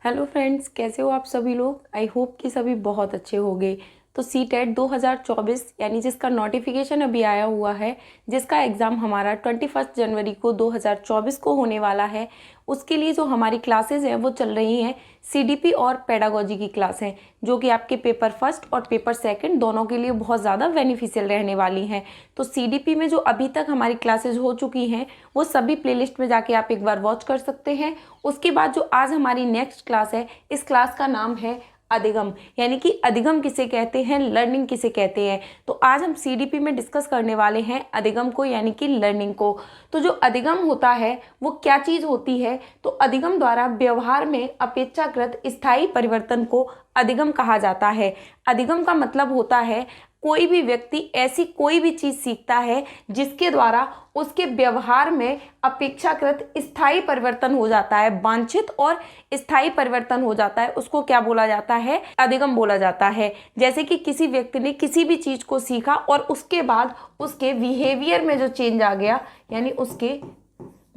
Hello friends, कैसे हो आप सभी लोग। आई होप कि सभी बहुत अच्छे होंगे। तो सीटेट 2024 यानी जिसका नोटिफिकेशन अभी आया हुआ है, जिसका एग्ज़ाम हमारा 21 जनवरी को 2024 को होने वाला है, उसके लिए जो हमारी क्लासेस हैं वो चल रही हैं सीडीपी और पेडागोजी की क्लास हैं, जो कि आपके पेपर फर्स्ट और पेपर सेकंड दोनों के लिए बहुत ज़्यादा बेनिफिशियल रहने वाली हैं। तो सीडीपी में जो अभी तक हमारी क्लासेस हो चुकी हैं वो सभी प्लेलिस्ट में जाके आप एक बार वॉच कर सकते हैं। उसके बाद जो आज हमारी नेक्स्ट क्लास है, इस क्लास का नाम है अधिगम, यानी कि अधिगम किसे कहते हैं, लर्निंग किसे कहते हैं। तो आज हम सीडीपी में डिस्कस करने वाले हैं अधिगम को, यानी कि लर्निंग को। तो जो अधिगम होता है वो क्या चीज़ होती है, तो अधिगम द्वारा व्यवहार में अपेक्षाकृत स्थायी परिवर्तन को अधिगम कहा जाता है। अधिगम का मतलब होता है कोई भी व्यक्ति ऐसी कोई भी चीज़ सीखता है जिसके द्वारा उसके व्यवहार में अपेक्षाकृत स्थायी परिवर्तन हो जाता है, वांछित और स्थायी परिवर्तन हो जाता है, उसको क्या बोला जाता है, अधिगम बोला जाता है। जैसे कि किसी व्यक्ति ने किसी भी चीज़ को सीखा और उसके बाद उसके बिहेवियर में जो चेंज आ गया, यानी उसके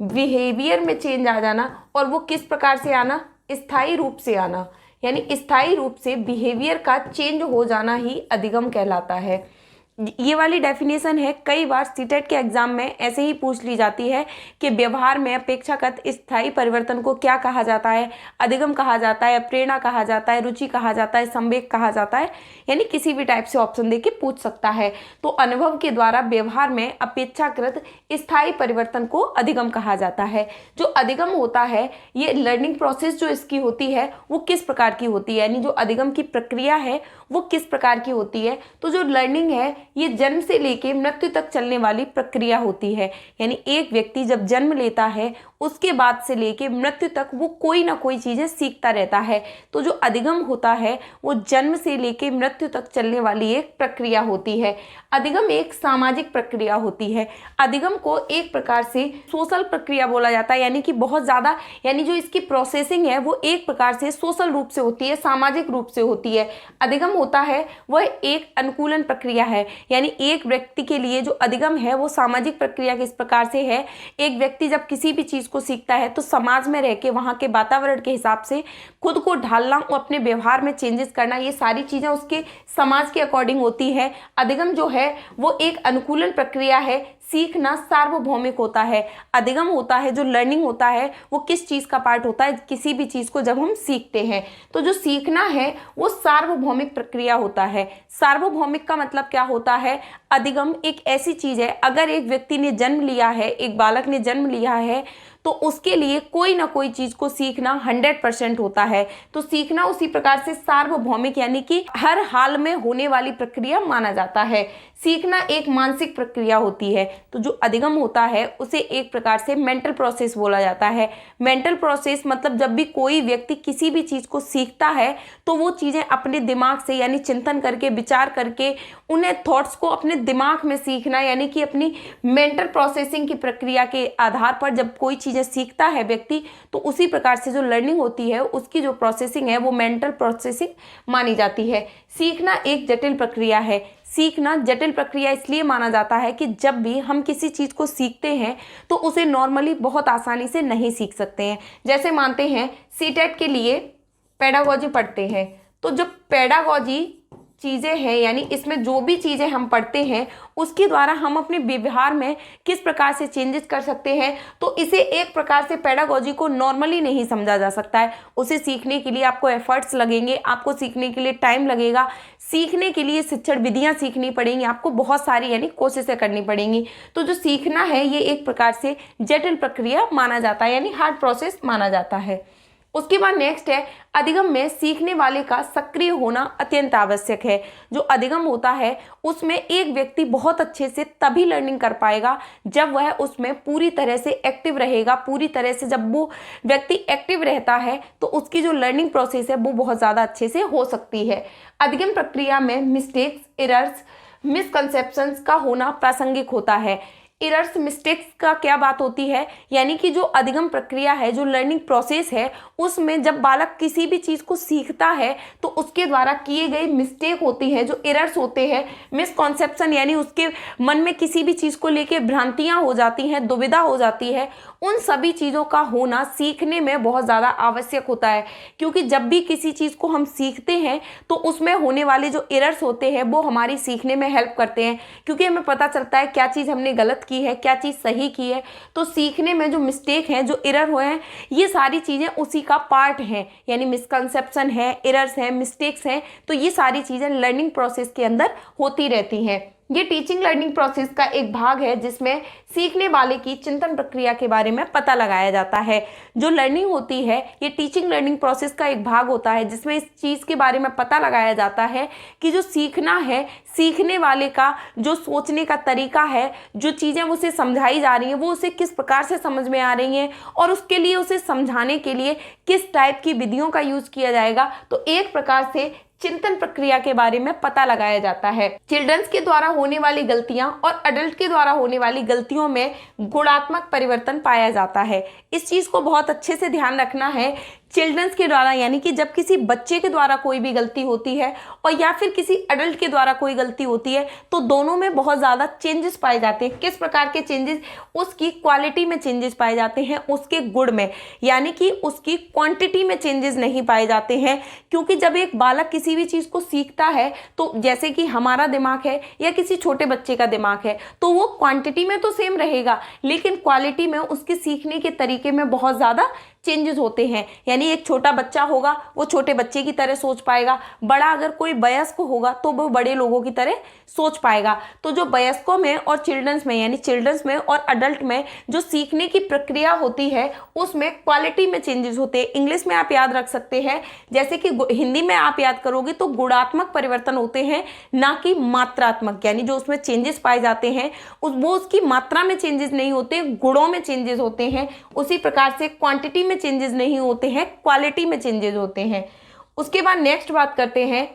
बिहेवियर में चेंज आ जाना, और वो किस प्रकार से आना, स्थायी रूप से आना, यानी स्थायी रूप से बिहेवियर का चेंज हो जाना ही अधिगम कहलाता है। ये वाली डेफिनेशन है, कई बार सीटेट के एग्जाम में ऐसे ही पूछ ली जाती है कि व्यवहार में अपेक्षाकृत स्थायी परिवर्तन को क्या कहा जाता है, अधिगम कहा जाता है, प्रेरणा कहा जाता है, रुचि कहा जाता है, संवेग कहा जाता है, यानी किसी भी टाइप से ऑप्शन देके पूछ सकता है। तो अनुभव के द्वारा व्यवहार में अपेक्षाकृत स्थायी परिवर्तन को अधिगम कहा जाता है। जो अधिगम होता है, ये लर्निंग प्रोसेस जो इसकी होती है वो किस प्रकार की होती है, यानी जो अधिगम की प्रक्रिया है वो किस प्रकार की होती है। तो जो लर्निंग है ये जन्म से लेके मृत्यु तक चलने वाली प्रक्रिया होती है, यानी एक व्यक्ति जब जन्म लेता है उसके बाद से लेके मृत्यु तक वो कोई ना कोई चीज़ें सीखता रहता है। तो जो अधिगम होता है वो जन्म से लेके मृत्यु तक चलने वाली एक प्रक्रिया होती है। अधिगम एक सामाजिक प्रक्रिया होती है। अधिगम को एक प्रकार से सोशल प्रक्रिया बोला जाता है, यानी कि बहुत ज़्यादा, यानी जो इसकी प्रोसेसिंग है वो एक प्रकार से सोशल रूप से होती है, सामाजिक रूप से होती है। अधिगम होता है वह एक अनुकूलन प्रक्रिया है, यानी एक व्यक्ति के लिए जो अधिगम है वो सामाजिक प्रक्रिया किस प्रकार से है। एक व्यक्ति जब किसी भी चीज़ को सीखता है तो समाज में रह के वहाँ के वातावरण के हिसाब से खुद को ढालना और अपने व्यवहार में चेंजेस करना, ये सारी चीज़ें उसके समाज के अकॉर्डिंग होती है। अधिगम जो है वो एक अनुकूलन प्रक्रिया है। सीखना सार्वभौमिक होता है। अधिगम होता है, जो लर्निंग होता है वो किस चीज़ का पार्ट होता है, किसी भी चीज़ को जब हम सीखते हैं तो जो सीखना है वो सार्वभौमिक प्रक्रिया होता है। सार्वभौमिक का मतलब क्या होता है, अधिगम एक ऐसी चीज़ है, अगर एक व्यक्ति ने जन्म लिया है, एक बालक ने जन्म लिया है, तो उसके लिए कोई ना कोई चीज़ को सीखना 100% होता है। तो सीखना उसी प्रकार से सार्वभौमिक, यानी कि हर हाल में होने वाली प्रक्रिया माना जाता है। सीखना एक मानसिक प्रक्रिया होती है। तो जो अधिगम होता है उसे एक प्रकार से मेंटल प्रोसेस बोला जाता है। मेंटल प्रोसेस मतलब जब भी कोई व्यक्ति किसी भी चीज़ को सीखता है तो वो चीज़ें अपने दिमाग से, यानी चिंतन करके, विचार करके, उन्हें थॉट्स को अपने दिमाग में सीखना, यानी कि अपनी मेंटल प्रोसेसिंग की प्रक्रिया के आधार पर जब कोई चीज़ें सीखता है व्यक्ति, तो उसी प्रकार से जो लर्निंग होती है उसकी जो प्रोसेसिंग है वो मेंटल प्रोसेसिंग मानी जाती है। सीखना एक जटिल प्रक्रिया है। सीखना जटिल प्रक्रिया इसलिए माना जाता है कि जब भी हम किसी चीज़ को सीखते हैं तो उसे नॉर्मली बहुत आसानी से नहीं सीख सकते हैं। जैसे मानते हैं सीटेट के लिए पेडागोजी पढ़ते हैं, तो जो पेडागोजी चीज़ें हैं, यानी इसमें जो भी चीज़ें हम पढ़ते हैं उसके द्वारा हम अपने व्यवहार में किस प्रकार से चेंजेस कर सकते हैं, तो इसे एक प्रकार से पेडागोजी को नॉर्मली नहीं समझा जा सकता है। उसे सीखने के लिए आपको एफर्ट्स लगेंगे, आपको सीखने के लिए टाइम लगेगा, सीखने के लिए शिक्षण विधियाँ सीखनी पड़ेंगी, आपको बहुत सारी यानी कोशिशें करनी पड़ेंगी। तो जो सीखना है ये एक प्रकार से जटिल प्रक्रिया माना जाता है, यानी हार्ड प्रोसेस माना जाता है। उसके बाद नेक्स्ट है अधिगम में सीखने वाले का सक्रिय होना अत्यंत आवश्यक है। जो अधिगम होता है उसमें एक व्यक्ति बहुत अच्छे से तभी लर्निंग कर पाएगा जब वह उसमें पूरी तरह से एक्टिव रहेगा। पूरी तरह से जब वो व्यक्ति एक्टिव रहता है तो उसकी जो लर्निंग प्रोसेस है वो बहुत ज़्यादा अच्छे से हो सकती है। अधिगम प्रक्रिया में मिस्टेक्स, एरर्स, मिसकंसेप्शंस का होना प्रासंगिक होता है। एरर्स, मिस्टेक्स का क्या बात होती है, यानी कि जो अधिगम प्रक्रिया है, जो लर्निंग प्रोसेस है, उसमें जब बालक किसी भी चीज़ को सीखता है तो उसके द्वारा किए गए मिस्टेक होती है, जो एरर्स होते हैं, मिसकॉन्सेप्शन, यानी उसके मन में किसी भी चीज़ को लेके भ्रांतियाँ हो जाती हैं, दुविधा हो जाती है, उन सभी चीज़ों का होना सीखने में बहुत ज़्यादा आवश्यक होता है, क्योंकि जब भी किसी चीज़ को हम सीखते हैं तो उसमें होने वाले जो एरर्स होते हैं वो हमारी सीखने में हेल्प करते हैं, क्योंकि हमें पता चलता है क्या चीज़ हमने गलत की है, क्या चीज़ सही की है। तो सीखने में जो मिस्टेक हैं, जो एरर हुए हैं, ये सारी चीज़ें उसी का पार्ट हैं, यानी मिसकंसेप्शन है, एरर्स हैं, मिस्टेक्स हैं। तो ये सारी चीज़ें लर्निंग प्रोसेस के अंदर होती रहती हैं। ये टीचिंग लर्निंग प्रोसेस का एक भाग है जिसमें सीखने वाले की चिंतन प्रक्रिया के बारे में पता लगाया जाता है। जो लर्निंग होती है ये टीचिंग लर्निंग प्रोसेस का एक भाग होता है जिसमें इस चीज़ के बारे में पता लगाया जाता है कि जो सीखना है, सीखने वाले का जो सोचने का तरीका है, जो चीज़ें उसे समझाई जा रही हैं वो उसे किस प्रकार से समझ में आ रही हैं, और उसके लिए उसे समझाने के लिए किस टाइप की विधियों का यूज़ किया जाएगा। तो एक प्रकार से चिंतन प्रक्रिया के बारे में पता लगाया जाता है। चिल्ड्रंस के द्वारा होने वाली गलतियां और अडल्ट के द्वारा होने वाली गलतियों में गुणात्मक परिवर्तन पाया जाता है। इस चीज को बहुत अच्छे से ध्यान रखना है। चिल्ड्रंस के द्वारा यानी कि जब किसी बच्चे के द्वारा कोई भी गलती होती है और या फिर किसी अडल्ट के द्वारा कोई गलती होती है तो दोनों में बहुत ज़्यादा चेंजेस पाए जाते हैं। किस प्रकार के चेंजेस? उसकी क्वालिटी में चेंजेस पाए जाते हैं, उसके गुण में, यानी कि उसकी क्वांटिटी में चेंजेस नहीं पाए जाते हैं। क्योंकि जब एक बालक किसी भी चीज़ को सीखता है तो जैसे कि हमारा दिमाग है या किसी छोटे बच्चे का दिमाग है तो वो क्वांटिटी में तो सेम रहेगा लेकिन क्वालिटी में उसके सीखने के तरीके में बहुत ज़्यादा चेंजेस होते हैं। यानी एक छोटा बच्चा होगा वो छोटे बच्चे की तरह सोच पाएगा, बड़ा अगर कोई वयस्क होगा तो वो बड़े लोगों की तरह सोच पाएगा। तो जो वयस्कों में और चिल्ड्रंस में यानी चिल्ड्रंस में और अडल्ट में जो सीखने की प्रक्रिया होती है उसमें क्वालिटी में चेंजेस होते हैं। इंग्लिश में आप याद रख सकते हैं, जैसे कि हिंदी में आप याद करोगे तो गुणात्मक परिवर्तन होते हैं ना कि मात्रात्मक, यानी जो उसमें चेंजेस पाए जाते हैं वो उसकी मात्रा में चेंजेस नहीं होते, गुणों में चेंजेस होते हैं। उसी प्रकार से क्वांटिटी में चेंजेस नहीं होते हैं, क्वालिटी में चेंजेस होते हैं। उसके बाद नेक्स्ट बात करते हैं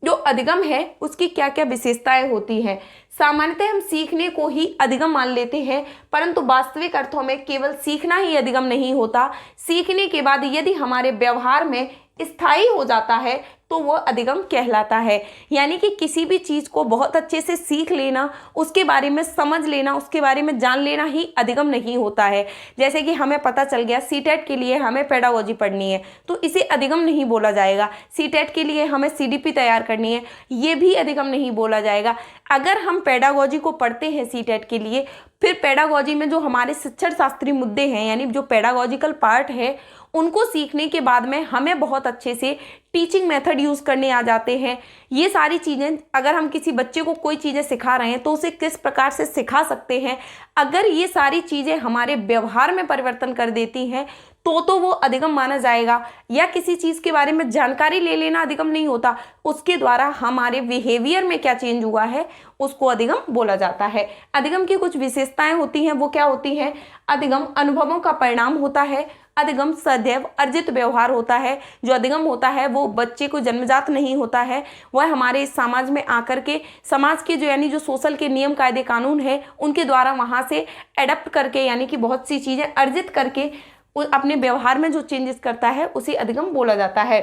जो अधिगम है उसकी क्या क्या विशेषताएं होती हैं। सामान्यतः हम सीखने को ही अधिगम मान लेते हैं, परंतु वास्तविक अर्थों में केवल सीखना ही अधिगम नहीं होता। सीखने के बाद यदि हमारे व्यवहार में स्थायी हो जाता है तो वह अधिगम कहलाता है। यानी कि किसी भी चीज़ को बहुत अच्छे से सीख लेना, उसके बारे में समझ लेना, उसके बारे में जान लेना ही अधिगम नहीं होता है। जैसे कि हमें पता चल गया सीटेट के लिए हमें पेडागोजी पढ़नी है तो इसे अधिगम नहीं बोला जाएगा। सीटेट के लिए हमें सीडीपी तैयार करनी है, ये भी अधिगम नहीं बोला जाएगा। अगर हम पेडागोजी को पढ़ते हैं सीटेट के लिए, फिर पेडागोजी में जो हमारे शिक्षण शास्त्रीय मुद्दे हैं यानी जो पेडागोजिकल पार्ट है उनको सीखने के बाद में हमें बहुत अच्छे से टीचिंग मेथड यूज़ करने आ जाते हैं। ये सारी चीज़ें अगर हम किसी बच्चे को कोई चीज़ें सिखा रहे हैं तो उसे किस प्रकार से सिखा सकते हैं, अगर ये सारी चीज़ें हमारे व्यवहार में परिवर्तन कर देती हैं तो वो अधिगम माना जाएगा। या किसी चीज़ के बारे में जानकारी ले लेना अधिगम नहीं होता, उसके द्वारा हमारे बिहेवियर में क्या चेंज हुआ है उसको अधिगम बोला जाता है। अधिगम की कुछ विशेषताएं होती हैं, वो क्या होती हैं? अधिगम अनुभवों का परिणाम होता है। अधिगम सदैव अर्जित व्यवहार होता है। जो अधिगम होता है वो बच्चे को जन्मजात नहीं होता है, वह हमारे इस समाज में आकर के समाज के जो यानी जो सोशल के नियम कायदे कानून है उनके द्वारा वहाँ से एडप्ट करके यानी कि बहुत सी चीज़ें अर्जित करके अपने व्यवहार में जो चेंजेस करता है उसे अधिगम बोला जाता है।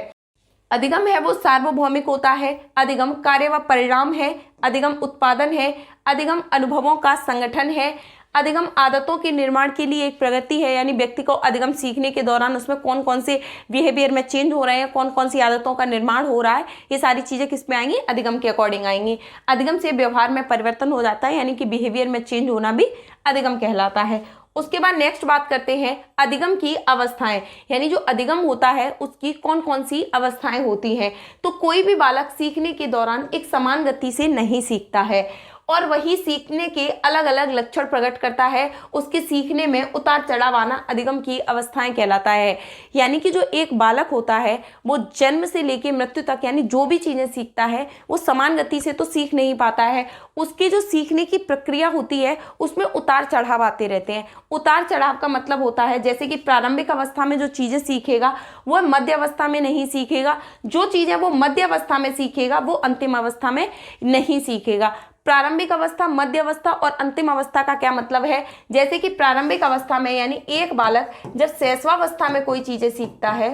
अधिगम है वो सार्वभौमिक होता है। अधिगम कार्य व परिणाम है। अधिगम उत्पादन है। अधिगम अनुभवों का संगठन है। अधिगम आदतों के निर्माण के लिए एक प्रगति है, यानी व्यक्ति को अधिगम सीखने के दौरान उसमें कौन कौन से बिहेवियर में चेंज हो रहे हैं, कौन कौन सी आदतों का निर्माण हो रहा है, ये सारी चीज़ें किस में आएंगी? अधिगम के अकॉर्डिंग आएंगी। अधिगम से व्यवहार में परिवर्तन हो जाता है, यानी कि बिहेवियर में चेंज होना भी अधिगम कहलाता है। उसके बाद नेक्स्ट बात करते हैं अधिगम की अवस्थाएं, यानी जो अधिगम होता है उसकी कौन कौन सी अवस्थाएं होती हैं। तो कोई भी बालक सीखने के दौरान एक समान गति से नहीं सीखता है और वही सीखने के अलग अलग लक्षण प्रकट करता है। उसके सीखने में उतार चढ़ाव आना अधिगम की अवस्थाएं कहलाता है। यानी कि जो एक बालक होता है वो जन्म से लेकर मृत्यु तक यानी जो भी चीज़ें सीखता है वो समान गति से तो सीख नहीं पाता है। उसकी जो सीखने की प्रक्रिया होती है उसमें उतार चढ़ाव आते रहते हैं। उतार चढ़ाव का मतलब होता है जैसे कि प्रारंभिक अवस्था में जो चीज़ें सीखेगा वो मध्य अवस्था में नहीं सीखेगा, जो चीज़ें वो मध्य अवस्था में सीखेगा वो अंतिम अवस्था में नहीं सीखेगा। प्रारंभिक अवस्था, मध्य अवस्था और अंतिम अवस्था का क्या मतलब है? जैसे कि प्रारंभिक अवस्था में यानी एक बालक जब शैशवावस्था में कोई चीजें सीखता है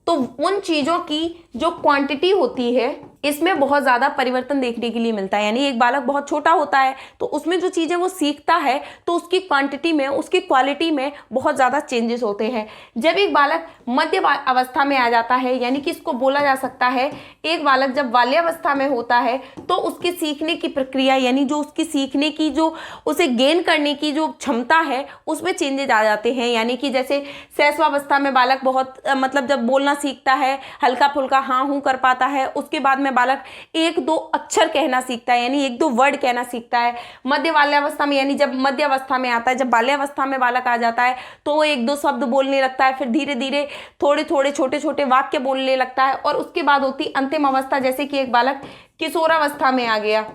तो उन चीजों की जो क्वांटिटी होती है इसमें बहुत ज़्यादा परिवर्तन देखने के लिए मिलता है। यानी एक बालक बहुत छोटा होता है तो उसमें जो चीज़ें वो सीखता है तो उसकी क्वांटिटी में, उसकी क्वालिटी में बहुत ज़्यादा चेंजेस होते हैं। जब एक बालक मध्य अवस्था में आ जाता है, यानी कि इसको बोला जा सकता है एक बालक जब बाल्यावस्था में होता है तो उसके सीखने की प्रक्रिया, यानी जो उसकी सीखने की, जो उसे गेन करने की जो क्षमता है उसमें चेंजेस आ जाते हैं। यानी कि जैसे शैशवावस्था में बालक बहुत मतलब जब बोलना सीखता है, हल्का फुल्का हाँ हूँ कर पाता है, उसके बाद में बालक एक दो अक्षर कहना सीखता है, यानी एक दो वर्ड कहना सीखता है। मध्य बाल्यावस्था में, यानी जब मध्य अवस्था में आता है, जब बाल्यावस्था में बालक आ जाता है तो वो एक दो शब्द बोलने लगता है, फिर धीरे धीरे थोड़े थोड़े छोटे छोटे वाक्य बोलने लगता है। और उसके बाद होती अंतिम अवस्था, जैसे कि एक बालक किशोरावस्था में आ गया,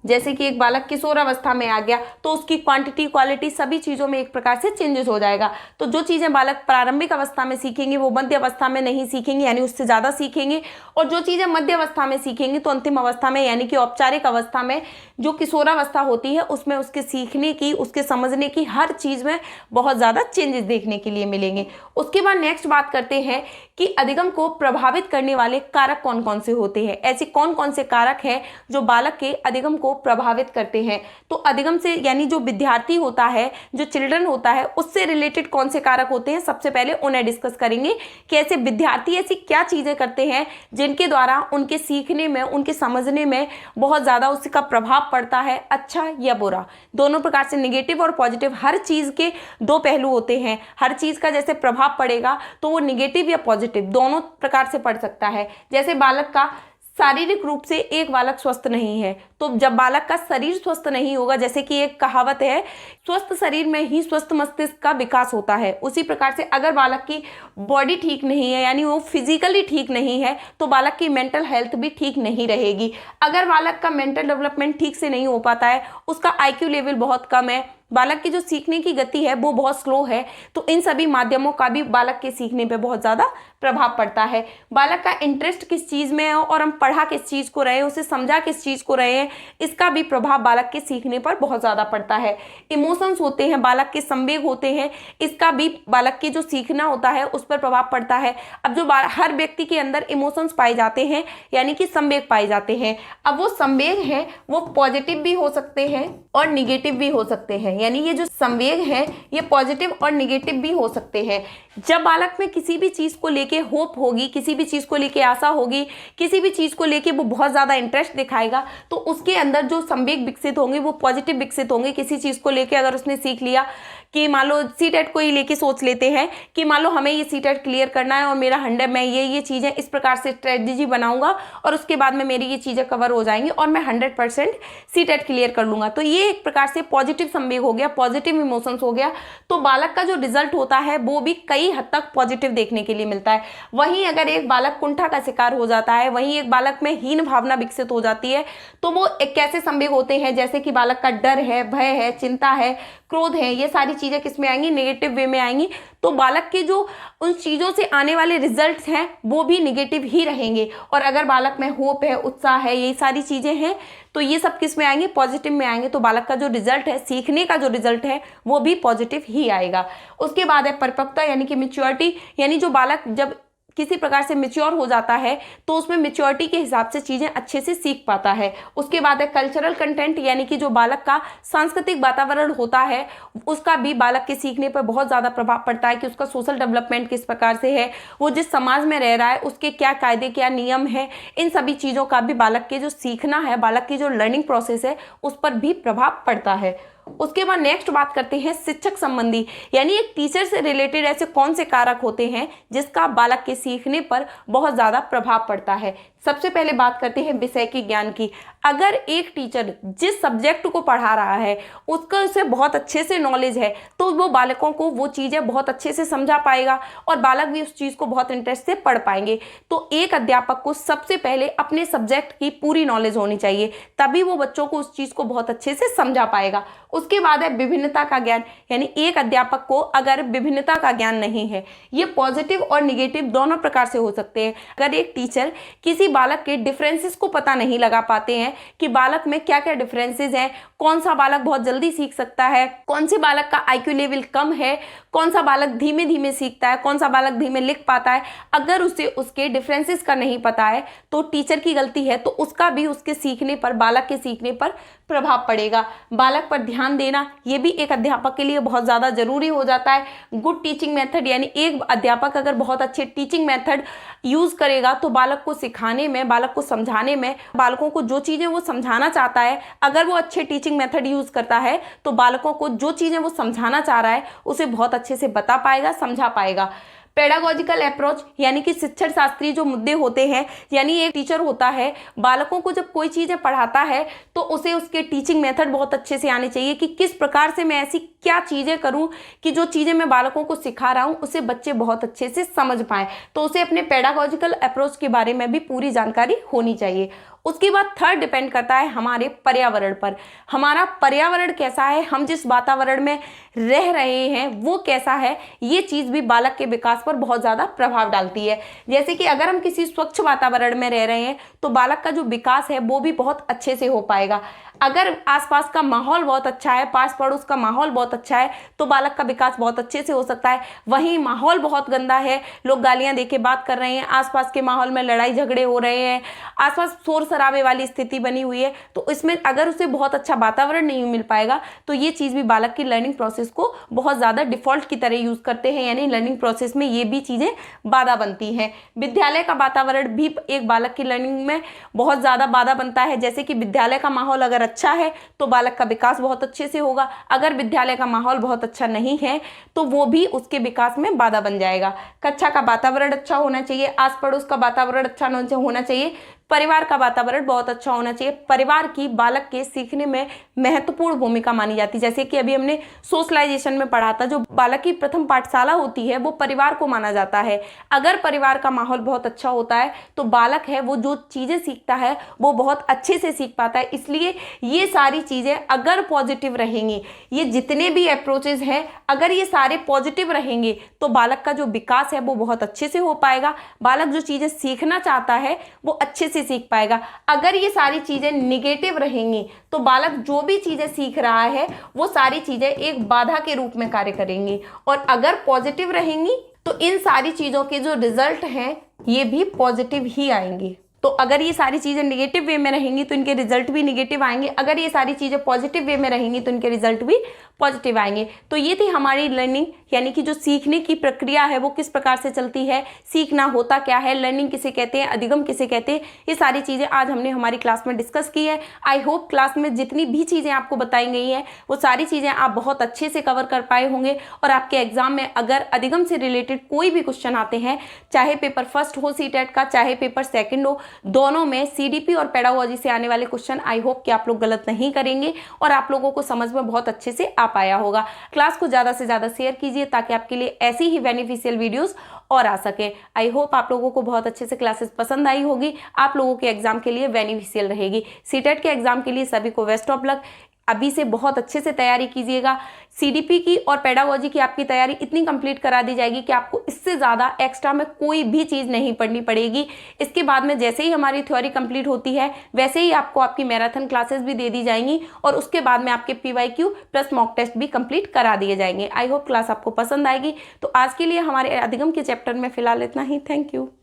जैसे कि एक बालक किशोरावस्था में आ गया तो उसकी क्वांटिटी, क्वालिटी सभी चीज़ों में एक प्रकार से चेंजेस हो जाएगा। तो जो चीज़ें बालक प्रारंभिक अवस्था में सीखेंगे वो मध्य अवस्था में नहीं सीखेंगे, यानी उससे ज़्यादा सीखेंगे। और जो चीज़ें मध्य अवस्था में सीखेंगे तो अंतिम अवस्था में, यानी कि औपचारिक अवस्था में, जो किशोरावस्था होती है उसमें उसके सीखने की, उसके समझने की हर चीज़ में बहुत ज़्यादा चेंजेस देखने के लिए मिलेंगे। उसके बाद नेक्स्ट बात करते हैं कि अधिगम को प्रभावित करने वाले कारक कौन कौन से होते हैं। ऐसे कौन कौन से कारक हैं जो बालक के अधिगम को प्रभावित करते हैं। तो अधिगम से, यानी जो विद्यार्थी होता है, जो चिल्ड्रन होता है, उससे रिलेटेड कौन से कारक होते हैं, सबसे पहले उन्हें डिस्कस करेंगे कि ऐसे विद्यार्थी ऐसी क्या चीजें करते हैं जिनके द्वारा उनके सीखने में, उनके समझने में बहुत ज्यादा उसका प्रभाव पड़ता है, अच्छा या बुरा। दोनों प्रकार से, नेगेटिव और पॉजिटिव, हर चीज के दो पहलू होते हैं। हर चीज का जैसे प्रभाव पड़ेगा तो वो नेगेटिव या पॉजिटिव दोनों प्रकार से पड़ सकता है। जैसे बालक का शारीरिक रूप से एक बालक स्वस्थ नहीं है, तो जब बालक का शरीर स्वस्थ नहीं होगा, जैसे कि एक कहावत है, स्वस्थ शरीर में ही स्वस्थ मस्तिष्क का विकास होता है, उसी प्रकार से अगर बालक की बॉडी ठीक नहीं है, यानी वो फिजिकली ठीक नहीं है, तो बालक की मेंटल हेल्थ भी ठीक नहीं रहेगी। अगर बालक का मेंटल डेवलपमेंट ठीक से नहीं हो पाता है, उसका आईक्यू लेवल बहुत कम है, बालक की जो सीखने की गति है वो बहुत स्लो है, तो इन सभी माध्यमों का भी बालक के सीखने पे बहुत ज़्यादा प्रभाव पड़ता है। बालक का इंटरेस्ट किस चीज़ में है और हम पढ़ा किस चीज़ को रहे हैं, उसे समझा किस चीज़ को रहे हैं, इसका भी प्रभाव बालक के सीखने पर बहुत ज़्यादा पड़ता है। इमोशंस होते हैं, बालक के संवेग होते हैं, इसका भी बालक की जो सीखना होता है उस पर प्रभाव पड़ता है। अब जो हर व्यक्ति के अंदर इमोशंस पाए जाते हैं, यानी कि संवेग पाए जाते हैं। अब वो संवेग हैं वो पॉजिटिव भी हो सकते हैं और निगेटिव भी हो सकते हैं, यानी ये जो संवेग है ये पॉजिटिव और निगेटिव भी हो सकते हैं। जब बालक में किसी भी चीज़ को लेके होप होगी, किसी भी चीज़ को लेके आशा होगी, किसी भी चीज़ को लेके वो बहुत ज़्यादा इंटरेस्ट दिखाएगा, तो उसके अंदर जो संवेग विकसित होंगे वो पॉजिटिव विकसित होंगे। किसी चीज़ को लेके अगर उसने सीख लिया कि मान लो सीटेट को ही लेके सोच लेते हैं कि मान लो हमें ये सीटेट क्लियर करना है और मेरा 100, मैं ये चीज़ें इस प्रकार से स्ट्रेटजी बनाऊंगा और उसके बाद में मेरी ये चीज़ें कवर हो जाएंगी और मैं 100% सीटेट क्लियर कर लूंगा। तो ये एक प्रकार से पॉजिटिव संवेग हो गया, पॉजिटिव इमोशंस हो गया। तो बालक का जो रिजल्ट होता है वो भी कई हद तक पॉजिटिव देखने के लिए मिलता है। वहीं अगर एक बालक कुंठा का शिकार हो जाता है, वहीं एक बालक में हीन भावना विकसित हो जाती है, तो वो एक कैसे संवेग होते हैं, जैसे कि बालक का डर है, भय है, चिंता है, क्रोध है, ये सारी चीजें किस में आएंगी, नेगेटिव वे में आएंगी। तो बालक के जो उन चीजों से आने वाले रिजल्ट्स हैं वो भी नेगेटिव ही रहेंगे। और अगर बालक में होप है, उत्साह है, ये सारी चीजें हैं, तो ये सब किस में आएंगे, पॉजिटिव में आएंगे। तो बालक का जो रिजल्ट है, सीखने का जो रिजल्ट है वो भी पॉजिटिव ही आएगा। उसके बाद है परिपक्वता, यानी कि मैच्योरिटी, यानी जो बालक जब किसी प्रकार से मैच्योर हो जाता है तो उसमें मैच्योरिटी के हिसाब से चीज़ें अच्छे से सीख पाता है। उसके बाद है कल्चरल कंटेंट, यानी कि जो बालक का सांस्कृतिक वातावरण होता है उसका भी बालक के सीखने पर बहुत ज़्यादा प्रभाव पड़ता है कि उसका सोशल डेवलपमेंट किस प्रकार से है, वो जिस समाज में रह रहा है उसके क्या कायदे, क्या नियम है, इन सभी चीज़ों का भी बालक के जो सीखना है, बालक की जो लर्निंग प्रोसेस है उस पर भी प्रभाव पड़ता है। उसके बाद नेक्स्ट बात करते हैं शिक्षक संबंधी, यानी एक टीचर से रिलेटेड ऐसे कौन से कारक होते हैं जिसका बालक के सीखने पर बहुत ज़्यादा प्रभाव पड़ता है। सबसे पहले बात करते हैं विषय के ज्ञान की। अगर एक टीचर जिस सब्जेक्ट को पढ़ा रहा है उसका उसे बहुत अच्छे से नॉलेज है तो वो बालकों को वो चीज़ें बहुत अच्छे से समझा पाएगा और बालक भी उस चीज़ को बहुत इंटरेस्ट से पढ़ पाएंगे। तो एक अध्यापक को सबसे पहले अपने सब्जेक्ट की पूरी नॉलेज होनी चाहिए, तभी वो बच्चों को उस चीज़ को बहुत अच्छे से समझा पाएगा। उसके बाद है विभिन्नता का ज्ञान, यानी एक अध्यापक को अगर विभिन्नता का ज्ञान नहीं है, ये पॉजिटिव और निगेटिव दोनों प्रकार से हो सकते हैं। अगर एक टीचर किसी बालक के डिफरेंसेस को पता नहीं लगा पाते हैं कि बालक में क्या क्या डिफरेंसेस हैं, कौन सा बालक बहुत जल्दी सीख सकता है, कौन से बालक का आईक्यू लेवल कम है, कौन सा बालक धीमे धीमे सीखता है, कौन सा बालक धीमे लिख पाता है, अगर उसे उसके डिफरेंसेस का नहीं पता है तो टीचर की गलती है, तो उसका भी उसके सीखने पर, बालक के सीखने पर प्रभाव पड़ेगा। बालक पर ध्यान देना ये भी एक अध्यापक के लिए बहुत ज़्यादा जरूरी हो जाता है। गुड टीचिंग मेथड, यानी एक अध्यापक अगर बहुत अच्छे टीचिंग मेथड यूज़ करेगा तो बालक को सिखाने में, बालक को समझाने में, बालकों को जो चीज़ें वो समझाना चाहता है, अगर वो अच्छे टीचिंग मेथड यूज़ करता है तो बालकों को जो चीज़ें वो समझाना चाह रहा है उसे बहुत अच्छे से बता पाएगा, समझा पाएगा। पेडागोजिकल अप्रोच, यानी कि शिक्षण शास्त्रीय जो मुद्दे होते हैं, यानी एक टीचर होता है, बालकों को जब कोई चीज़ें पढ़ाता है तो उसे उसके टीचिंग मेथड बहुत अच्छे से आने चाहिए कि किस प्रकार से मैं ऐसी क्या चीज़ें करूं कि जो चीज़ें मैं बालकों को सिखा रहा हूं उसे बच्चे बहुत अच्छे से समझ पाएँ। तो उसे अपने पेडागोजिकल अप्रोच के बारे में भी पूरी जानकारी होनी चाहिए। उसके बाद थर्ड डिपेंड करता है हमारे पर्यावरण पर। हमारा पर्यावरण कैसा है, हम जिस वातावरण में रह रहे हैं वो कैसा है, ये चीज़ भी बालक के विकास पर बहुत ज़्यादा प्रभाव डालती है। जैसे कि अगर हम किसी स्वच्छ वातावरण में रह रहे हैं तो बालक का जो विकास है वो भी बहुत अच्छे से हो पाएगा। अगर आसपास का माहौल बहुत अच्छा है, पास पड़ोस का माहौल बहुत अच्छा है तो बालक का विकास बहुत अच्छे से हो सकता है। वहीं माहौल बहुत गंदा है, लोग गालियां दे के बात कर रहे हैं, आसपास के माहौल में लड़ाई झगड़े हो रहे हैं, आसपास शोर शराबे वाली स्थिति बनी हुई है, तो इसमें अगर उसे बहुत अच्छा वातावरण नहीं मिल पाएगा तो ये चीज़ भी बालक की लर्निंग प्रोसेस को बहुत ज़्यादा डिफॉल्ट की तरह यूज़ करते हैं, यानी लर्निंग प्रोसेस में ये भी चीज़ें बाधा बनती हैं। विद्यालय का वातावरण भी एक बालक की लर्निंग में बहुत ज़्यादा बाधा बनता है। जैसे कि विद्यालय का माहौल अगर अच्छा है तो बालक का विकास बहुत अच्छे से होगा, अगर विद्यालय का माहौल बहुत अच्छा नहीं है तो वो भी उसके विकास में बाधा बन जाएगा। कक्षा का वातावरण अच्छा होना चाहिए, आस पड़ोस का वातावरण अच्छा होना चाहिए, परिवार का वातावरण बहुत अच्छा होना चाहिए। परिवार की बालक के सीखने में महत्वपूर्ण भूमिका मानी जाती है। जैसे कि अभी हमने सोशलाइजेशन में पढ़ा था, जो बालक की प्रथम पाठशाला होती है वो परिवार को माना जाता है। अगर परिवार का माहौल बहुत अच्छा होता है तो बालक है वो जो चीज़ें सीखता है वो बहुत अच्छे से सीख पाता है। इसलिए ये सारी चीज़ें अगर पॉजिटिव रहेंगी, ये जितने भी अप्रोचेज हैं अगर ये सारे पॉजिटिव रहेंगे तो बालक का जो विकास है वो बहुत अच्छे से हो पाएगा। बालक जो चीज़ें सीखना चाहता है वो अच्छे से सीख पाएगा। अगर ये सारी चीज़ें निगेटिव रहेंगी तो बालक जो भी चीज़ें सीख रहा है वो सारी चीज़ें एक बाधा के रूप में कार्य करेंगी, और अगर पॉजिटिव रहेंगी तो इन सारी चीज़ों के जो रिजल्ट हैं ये भी पॉजिटिव ही आएंगे। तो अगर ये सारी चीज़ें निगेटिव वे में रहेंगी तो इनके रिजल्ट भी निगेटिव आएंगे, अगर ये सारी चीज़ें पॉजिटिव वे में रहेंगी तो इनके रिजल्ट भी पॉजिटिव आएंगे। तो ये थी हमारी लर्निंग, यानी कि जो सीखने की प्रक्रिया है वो किस प्रकार से चलती है, सीखना होता क्या है, लर्निंग किसे कहते हैं, अधिगम किसे कहते हैं, ये सारी चीज़ें आज हमने हमारी क्लास में डिस्कस की है। आई होप क्लास में जितनी भी चीज़ें आपको बताई गई हैं वो सारी चीज़ें आप बहुत अच्छे से कवर कर पाए होंगे, और आपके एग्जाम में अगर अधिगम से रिलेटेड कोई भी क्वेश्चन आते हैं, चाहे पेपर फर्स्ट हो सीटेट का, चाहे पेपर सेकेंड हो, दोनों में सीडीपी और पेडागोजी से आने वाले क्वेश्चन आई होप कि आप लोग गलत नहीं करेंगे और आप लोगों को समझ में बहुत अच्छे से आ पाया होगा। क्लास को ज़्यादा से ज़्यादा शेयर कीजिए ताकि आपके लिए ऐसी ही बेनिफिशियल वीडियोस और आ सके। आई होप आप लोगों को बहुत अच्छे से क्लासेस पसंद आई होगी, आप लोगों के एग्जाम के लिए बेनिफिशियल रहेगी। सीटेट के एग्जाम के लिए सभी को बेस्ट ऑफ लक। अभी से बहुत अच्छे से तैयारी कीजिएगा। सीडीपी की और पेडागोजी की आपकी तैयारी इतनी कंप्लीट करा दी जाएगी कि आपको इससे ज़्यादा एक्स्ट्रा में कोई भी चीज़ नहीं पढ़नी पड़ेगी। इसके बाद में जैसे ही हमारी थ्योरी कंप्लीट होती है वैसे ही आपको आपकी मैराथन क्लासेस भी दे दी जाएंगी, और उसके बाद में आपके PYQ प्लस मॉक टेस्ट भी कंप्लीट करा दिए जाएंगे। आई होप क्लास आपको पसंद आएगी। तो आज के लिए हमारे अधिगम के चैप्टर में फिलहाल इतना ही। Thank you.